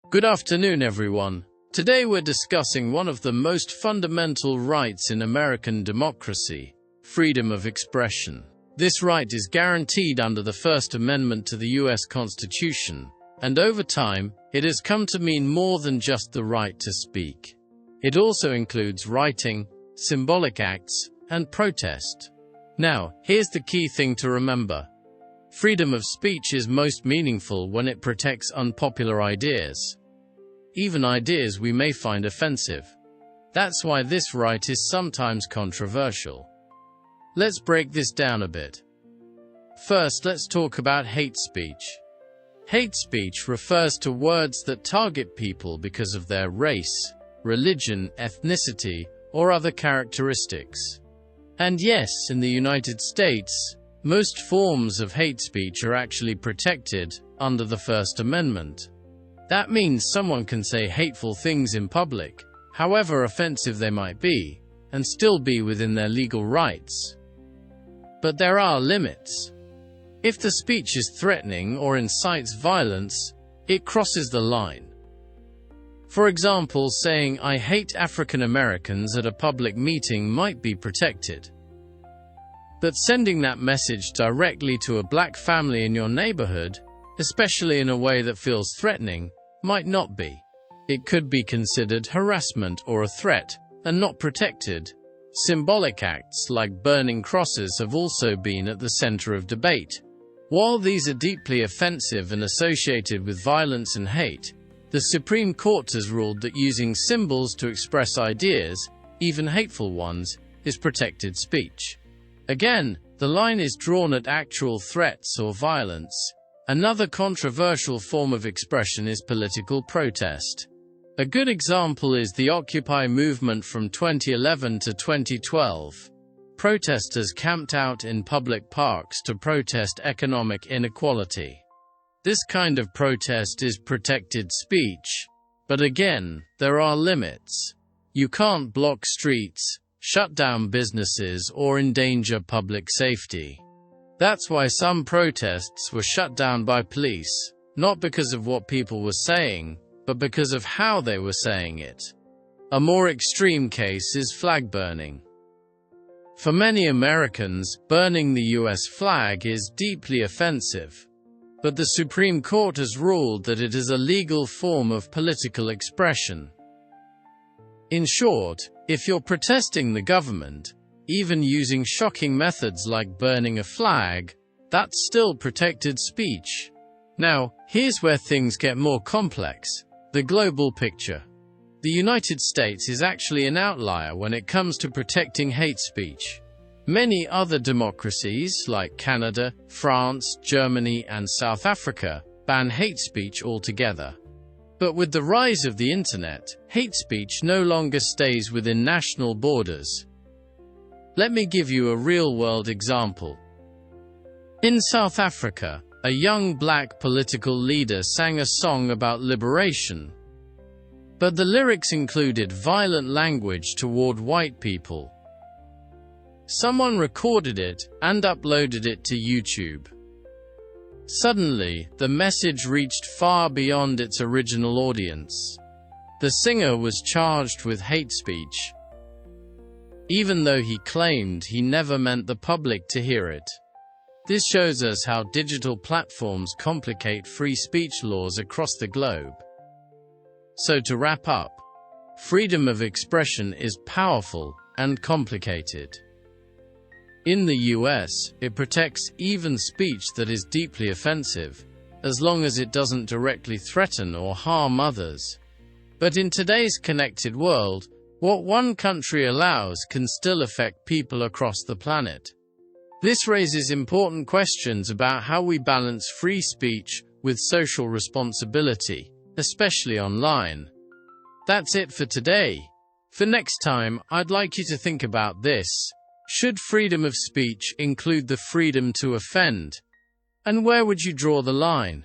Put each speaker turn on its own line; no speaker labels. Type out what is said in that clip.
Good afternoon, everyone. Today we're discussing one of the most fundamental rights in American democracy, freedom of expression. This right is guaranteed under the First Amendment to the U.S. Constitution, and over time, it has come to mean more than just the right to speak. It also includes writing, symbolic acts, and protest. Now, here's the key thing to remember. Freedom of speech is most meaningful when it protects unpopular ideas, even ideas we may find offensive. That's why this right is sometimes controversial. Let's break this down a bit. First, let's talk about hate speech. Hate speech refers to words that target people because of their race, religion, ethnicity, or other characteristics. And yes, in the United States, most forms of hate speech are actually protected under the First Amendment. That means someone can say hateful things in public, however offensive they might be, and still be within their legal rights. But there are limits. If the speech is threatening or incites violence, it crosses the line. For example, saying "I hate African Americans" at a public meeting might be protected. But sending that message directly to a black family in your neighborhood, especially in a way that feels threatening, might not be. It could be considered harassment or a threat, and not protected. Symbolic acts like burning crosses have also been at the center of debate. While these are deeply offensive and associated with violence and hate, the Supreme Court has ruled that using symbols to express ideas, even hateful ones, is protected speech. Again, the line is drawn at actual threats or violence. Another controversial form of expression is political protest. A good example is the Occupy movement from 2011 to 2012. Protesters camped out in public parks to protest economic inequality. This kind of protest is protected speech. But again, there are limits. You can't block streets, shut down businesses, or endanger public safety. That's why some protests were shut down by police, not because of what people were saying, but because of how they were saying it. A more extreme case is flag burning. For many Americans, burning the U.S. flag is deeply offensive. But the Supreme Court has ruled that it is a legal form of political expression. In short, if you're protesting the government, even using shocking methods like burning a flag, that's still protected speech. Now, here's where things get more complex. The global picture. The United States is actually an outlier when it comes to protecting hate speech. Many other democracies, like Canada, France, Germany, and South Africa, ban hate speech altogether. But with the rise of the internet, hate speech no longer stays within national borders. Let me give you a real-world example. In South Africa, a young black political leader sang a song about liberation. But the lyrics included violent language toward white people. Someone recorded it and uploaded it to YouTube. Suddenly, the message reached far beyond its original audience. The singer was charged with hate speech, even though he claimed he never meant the public to hear it. This shows us how digital platforms complicate free speech laws across the globe. So to wrap up, freedom of expression is powerful and complicated. In the US, it protects even speech that is deeply offensive, as long as it doesn't directly threaten or harm others. But in today's connected world, what one country allows can still affect people across the planet. This raises important questions about how we balance free speech with social responsibility, especially online. That's it for today. For next time, I'd like you to think about this. Should freedom of speech include the freedom to offend? And where would you draw the line?